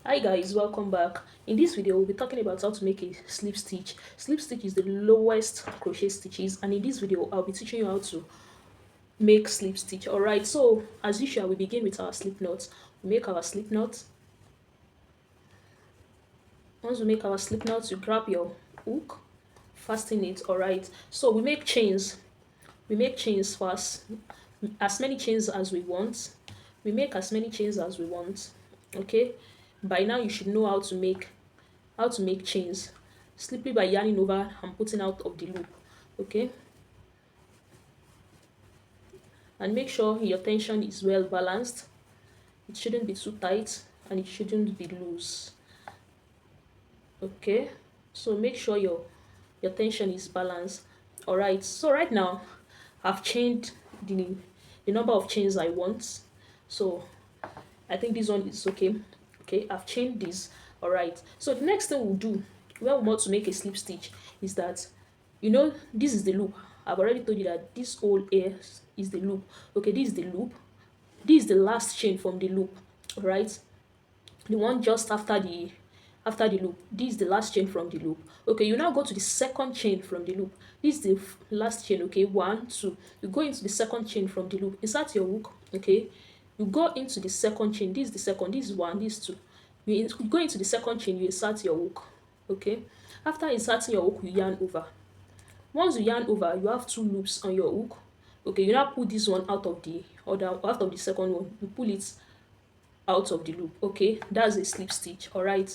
Hi guys, welcome back. In this video, we'll be talking about how to make a slip stitch. Slip stitch is the lowest crochet stitches, and in this video, I'll be teaching you how to make slip stitch. Alright, so as usual, we begin with our slip knots. We make our slip knots. Once we make our slip knots, you grab your hook, fasten it. Alright, so we make chains. We make chains first, as many chains as we want. We make as many chains as we want. Okay, by now you should know how to make chains simply by yarning over and putting out of the loop. Okay, and make sure your tension is well balanced. It shouldn't be too tight and it shouldn't be loose. Okay, so make sure your tension is balanced. All right, so right now I've chained the number of chains I want. So I think this one is okay. Okay, I've chained this. All right, so the next thing we'll do when we want to make a slip stitch is that, this is the loop. I've already told you that this whole here is the loop. Okay, this is the loop. This is the last chain from the loop. All right, the one just after the loop. This is the last chain from the loop. Okay, you now go to the second chain from the loop. This is the last chain. Okay, one, two. You go into the second chain from the loop. Insert your hook. Okay, you go into the second chain. This is the second. This is one. This is two. You go into the second chain. You insert your hook. Okay, after inserting your hook, you yarn over. Once you yarn over, you have two loops on your hook. Okay, you now pull this one out of the second one. You pull it out of the loop. Okay, that's a slip stitch. All right,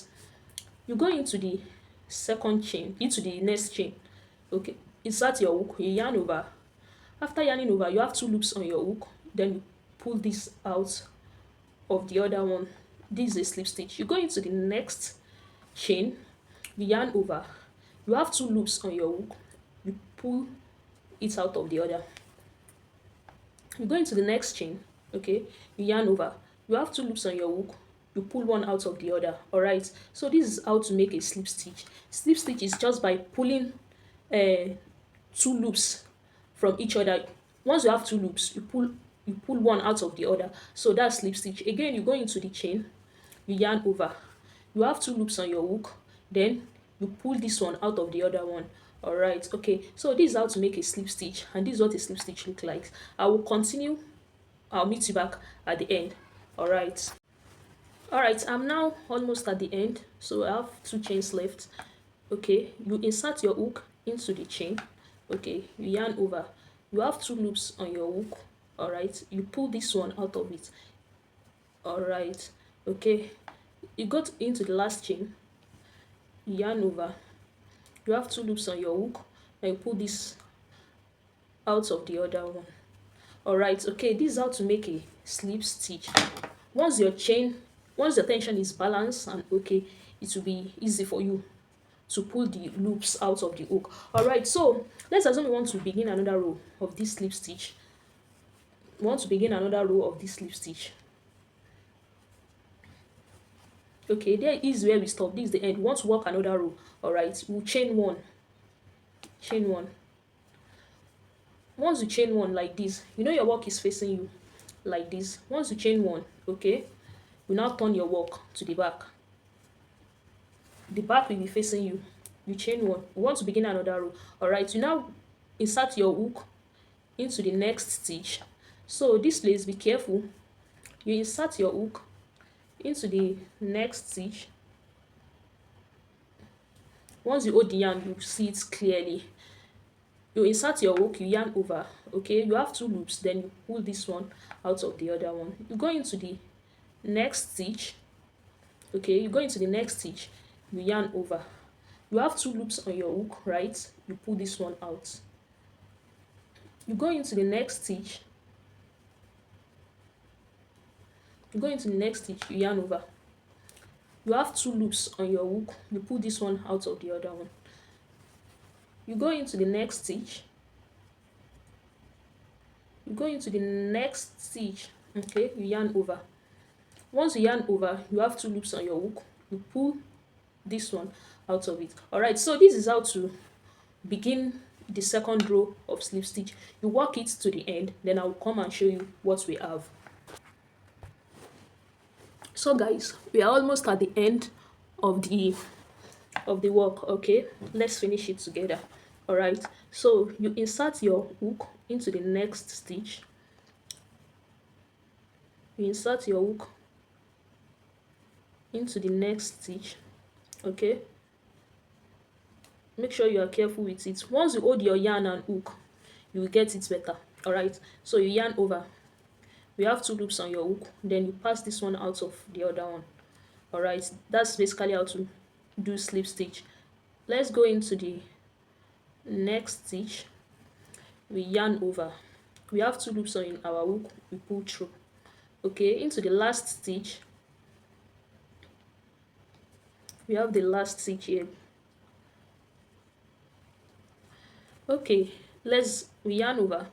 you go into the second chain, into the next chain. Okay, insert your hook, you yarn over. After yarning over, you have two loops on your hook. Then you pull this out of the other one. This is a slip stitch. You go into the next chain, you yarn over. You have two loops on your hook. You pull it out of the other. You go into the next chain. Okay, you yarn over. You have two loops on your hook. You pull one out of the other. All right, so this is how to make a slip stitch. Slip stitch is just by pulling two loops from each other. Once you have two loops, you pull one out of the other. So that's slip stitch. Again, you go into the chain, you yarn over. You have two loops on your hook. Then you pull this one out of the other one. All right, okay, so this is how to make a slip stitch, and this is what a slip stitch look like. I will continue. I'll meet you back at the end. All right. All right, I'm now almost at the end, so I have two chains left. Okay, you insert your hook into the chain. Okay, you yarn over. You have two loops on your hook. All right, you pull this one out of it. All right, okay, you got into the last chain, you yarn over. You have two loops on your hook, and you pull this out of the other one. All right, okay, this is how to make a slip stitch. Once your tension is balanced and okay, it will be easy for you to pull the loops out of the hook. All right, so let's assume we want to begin another row of this slip stitch. We want to begin another row of this slip stitch. Okay, there is where we stop. This is the end. We want to work another row. All right, we'll chain one. Once you chain one like this, your work is facing you like this. Once you chain one, okay, you now turn your work to the back. The back will be facing you. You chain one. We want to begin another row. All right, you now insert your hook into the next stitch. So this place, be careful. You insert your hook into the next stitch. Once you hold the yarn, you see it clearly. You insert your hook, you yarn over. Okay, you have two loops, then you pull this one out of the other one. You go into the next stitch. Okay, you go into the next stitch, you yarn over. You have two loops on your hook, right? You pull this one out. You go into the next stitch. You yarn over. You have two loops on your hook. You pull this one out of the other one. You go into the next stitch. Okay, you yarn over. Once you yarn over, you have two loops on your hook. You pull this one out of it. All right, so this is how to begin the second row of slip stitch. You work it to the end, then I'll come and show you what we have. So guys, we are almost at the end of the work. Okay, let's finish it together. All right, so you insert your hook into the next stitch. You insert your hook into the next stitch. Okay, make sure you are careful with it. Once you hold your yarn and hook, you will get it better. All right, so you yarn over. We have two loops on your hook, then you pass this one out of the other one. All right, that's basically how to do slip stitch. Let's go into the next stitch. We yarn over. We have two loops on our hook, we pull through. Okay, into the last stitch, we have the last stitch here. Okay, we yarn over.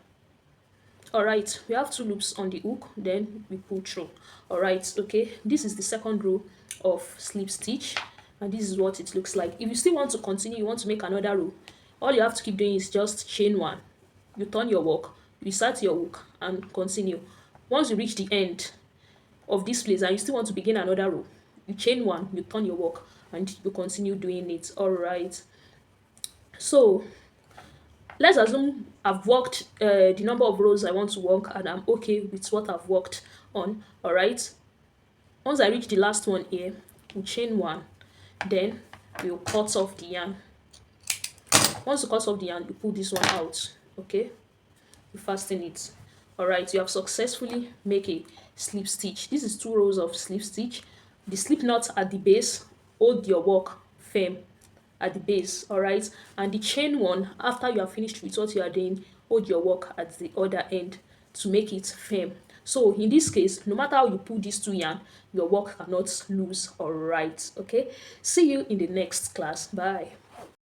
All right, we have two loops on the hook, then we pull through. All right, okay, this is the second row of slip stitch, and this is what it looks like. If you still want to continue, you want to make another row, all you have to keep doing is just chain one. You turn your work, you start your hook and continue. Once you reach the end of this place and you still want to begin another row, you chain one, you turn your work, and you continue doing it. All right, so let's assume I've worked the number of rows I want to work and I'm okay with what I've worked on. All right, once I reach the last one here, we chain one, then we'll cut off the yarn. Once you cut off the yarn, you pull this one out. Okay, you fasten it. All right, you have successfully make a slip stitch. This is two rows of slip stitch. The slip knot at the base hold your work firm at the base. All right, and the chain one, after you are finished with what you are doing, hold your work at the other end to make it firm. So in this case, no matter how you pull these two yarn, your work cannot lose. All right, okay, see you in the next class. Bye.